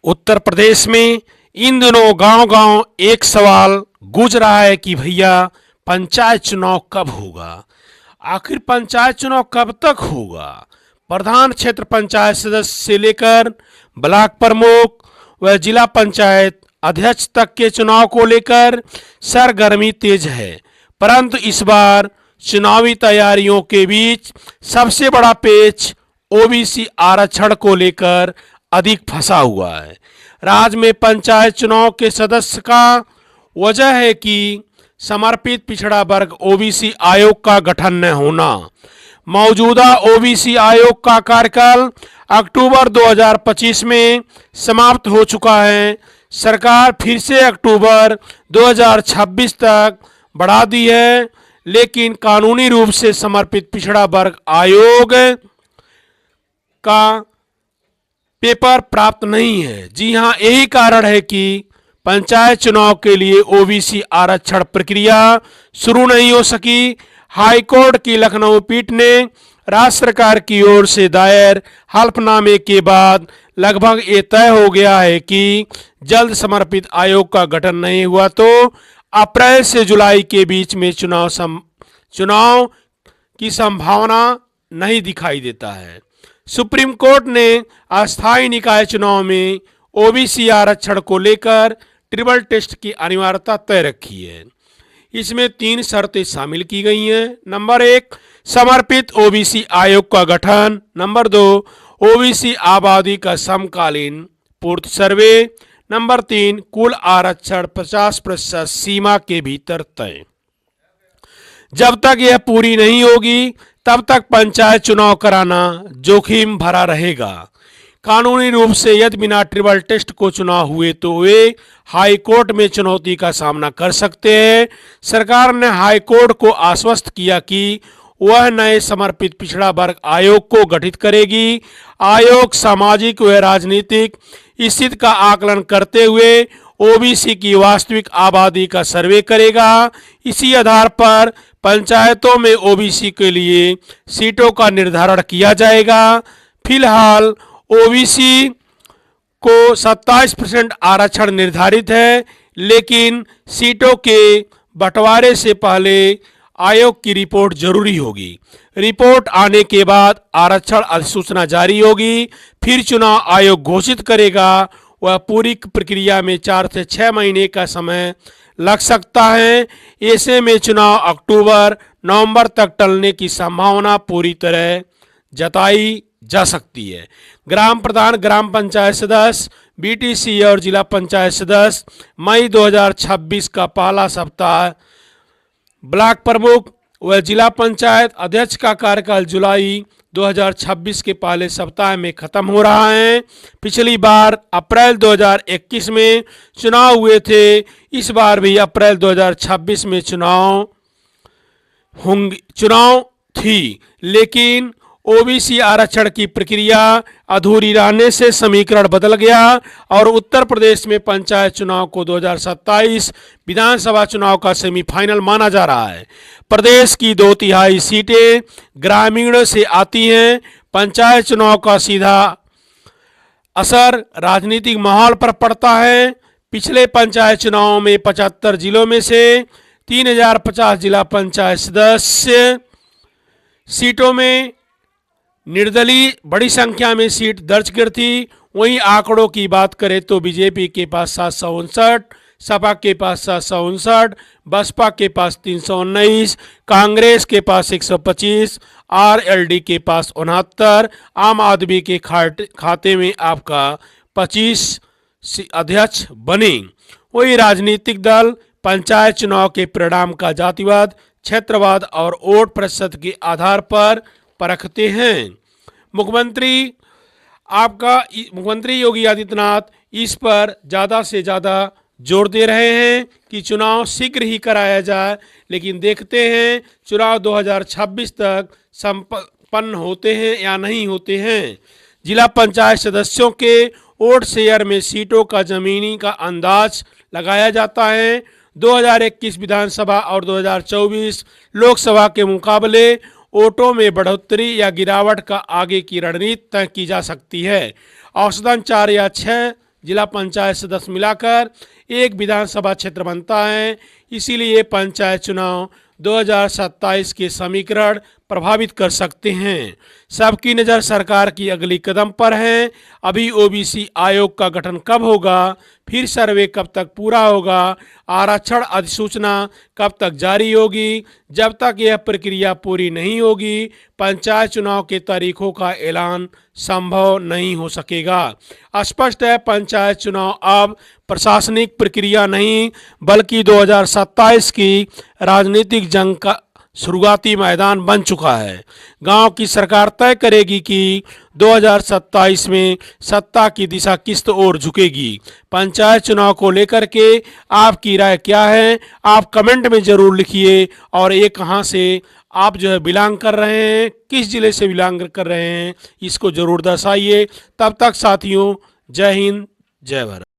उत्तर प्रदेश में इन दिनों गांव-गांव एक सवाल गूंज रहा है कि भैया पंचायत चुनाव कब होगा। आखिर पंचायत चुनाव कब तक होगा। प्रधान क्षेत्र पंचायत सदस्य से लेकर ब्लॉक प्रमुख व जिला पंचायत अध्यक्ष तक के चुनाव को लेकर सरगर्मी तेज है, परंतु इस बार चुनावी तैयारियों के बीच सबसे बड़ा पेच ओबीसी आरक्षण को लेकर अधिक फंसा हुआ है। राज्य में पंचायत चुनाव के सदस्य का वजह है कि समर्पित पिछड़ा वर्ग ओबीसी आयोग का गठन न होना। मौजूदा ओबीसी आयोग का कार्यकाल अक्टूबर 2025 में समाप्त हो चुका है। सरकार फिर से अक्टूबर 2026 तक बढ़ा दी है, लेकिन कानूनी रूप से समर्पित पिछड़ा वर्ग आयोग का पेपर प्राप्त नहीं है। जी हां, यही कारण है कि पंचायत चुनाव के लिए ओबीसी आरक्षण प्रक्रिया शुरू नहीं हो सकी। हाईकोर्ट की लखनऊ पीठ ने राज्य सरकार की ओर से दायर हल्फनामे के बाद लगभग ये तय हो गया है कि जल्द समर्पित आयोग का गठन नहीं हुआ तो अप्रैल से जुलाई के बीच में चुनाव की संभावना नहीं दिखाई देता है। सुप्रीम कोर्ट ने अस्थायी निकाय चुनाव में ओबीसी आरक्षण को लेकर ट्रिपल टेस्ट की अनिवार्यता तय रखी है। इसमें 3 शर्तें शामिल की गई हैं। नंबर 1, समर्पित ओबीसी आयोग का गठन। नंबर 2, ओबीसी आबादी का समकालीन पूर्ति सर्वे। नंबर 3, कुल आरक्षण 50% सीमा के भीतर तय। जब तक यह पूरी नहीं होगी तब तक पंचायत चुनाव कराना जोखिम भरा रहेगा। कानूनी रूप से यदि बिना ट्रिपल टेस्ट को चुनाव हुए तो वे हाई कोर्ट में चुनौती का सामना कर सकते हैं। सरकार ने हाई कोर्ट को आश्वस्त किया कि वह नए समर्पित पिछड़ा वर्ग आयोग को गठित करेगी। आयोग सामाजिक व राजनीतिक स्थिति का आकलन करते हुए ओबीसी की वास्तविक आबादी का सर्वे करेगा। इसी आधार पर पंचायतों में ओबीसी के लिए सीटों का निर्धारण किया जाएगा। फिलहाल ओबीसी को 27% आरक्षण निर्धारित है, लेकिन सीटों के बंटवारे से पहले आयोग की रिपोर्ट जरूरी होगी। रिपोर्ट आने के बाद आरक्षण अधिसूचना जारी होगी, फिर चुनाव आयोग घोषित करेगा। वह पूरी प्रक्रिया में 4 से 6 महीने का समय लग सकता है। ऐसे में चुनाव अक्टूबर-नवंबर तक टलने की संभावना पूरी तरह जताई जा सकती है। ग्राम प्रधान, ग्राम पंचायत सदस्य, बीटीसी और जिला पंचायत सदस्य मई 2026 का पहला सप्ताह, ब्लॉक प्रमुख व जिला पंचायत अध्यक्ष का कार्यकाल जुलाई 2026 के पहले सप्ताह में खत्म हो रहा है। पिछली बार अप्रैल 2021 में चुनाव हुए थे, इस बार भी अप्रैल 2026 में चुनाव थी, लेकिन ओबीसी आरक्षण की प्रक्रिया अधूरी रहने से समीकरण बदल गया और उत्तर प्रदेश में पंचायत चुनाव को 2027 विधानसभा चुनाव का सेमीफाइनल माना जा रहा है। प्रदेश की 2/3 सीटें ग्रामीणों से आती हैं। पंचायत चुनाव का सीधा असर राजनीतिक माहौल पर पड़ता है। पिछले पंचायत चुनाव में 75 जिलों में से 3050 जिला पंचायत सदस्य सीटों में निर्दलीय बड़ी संख्या में सीट दर्ज की थी। वहीं आंकड़ों की बात करें तो बीजेपी के पास 759, सपा के पास 759, बसपा के पास 319, कांग्रेस के पास 125, आरएलडी के पास 69, आम आदमी के खाते में आपका 25 अध्यक्ष बने। वही राजनीतिक दल पंचायत चुनाव के परिणाम का जातिवाद, क्षेत्रवाद और वोट प्रतिशत के आधार पर परखते हैं। मुख्यमंत्री योगी आदित्यनाथ इस पर ज़्यादा से ज़्यादा जोर दे रहे हैं कि चुनाव शीघ्र ही कराया जाए, लेकिन देखते हैं चुनाव 2026 तक संपन्न होते हैं या नहीं होते हैं। जिला पंचायत सदस्यों के वोट शेयर में सीटों का जमीनी का अंदाज लगाया जाता है। 2021 विधानसभा और 2024 लोकसभा के मुकाबले वोटों में बढ़ोतरी या गिरावट का आगे की रणनीति तय की जा सकती है। औसतन 4 या 6 जिला पंचायत सदस्य मिलाकर एक विधानसभा क्षेत्र बनता है। इसीलिए पंचायत चुनाव 2027 के समीकरण प्रभावित कर सकते हैं। सबकी नज़र सरकार की अगली कदम पर है। अभी ओबीसी आयोग का गठन कब होगा, फिर सर्वे कब तक पूरा होगा, आरक्षण अधिसूचना कब तक जारी होगी, जब तक यह प्रक्रिया पूरी नहीं होगी पंचायत चुनाव के तारीखों का ऐलान संभव नहीं हो सकेगा। स्पष्ट है, पंचायत चुनाव अब प्रशासनिक प्रक्रिया नहीं बल्कि 2027 की राजनीतिक जंग का शुरुआती मैदान बन चुका है। गांव की सरकार तय करेगी कि 2027 में सत्ता की दिशा किस ओर झुकेगी। पंचायत चुनाव को लेकर के आपकी राय क्या है, आप कमेंट में ज़रूर लिखिए। और ये कहाँ से आप जो है बिलोंग कर रहे हैं, किस ज़िले से बिलोंग कर रहे हैं, इसको ज़रूर दर्शाइए। तब तक साथियों, जय हिंद, जय भारत।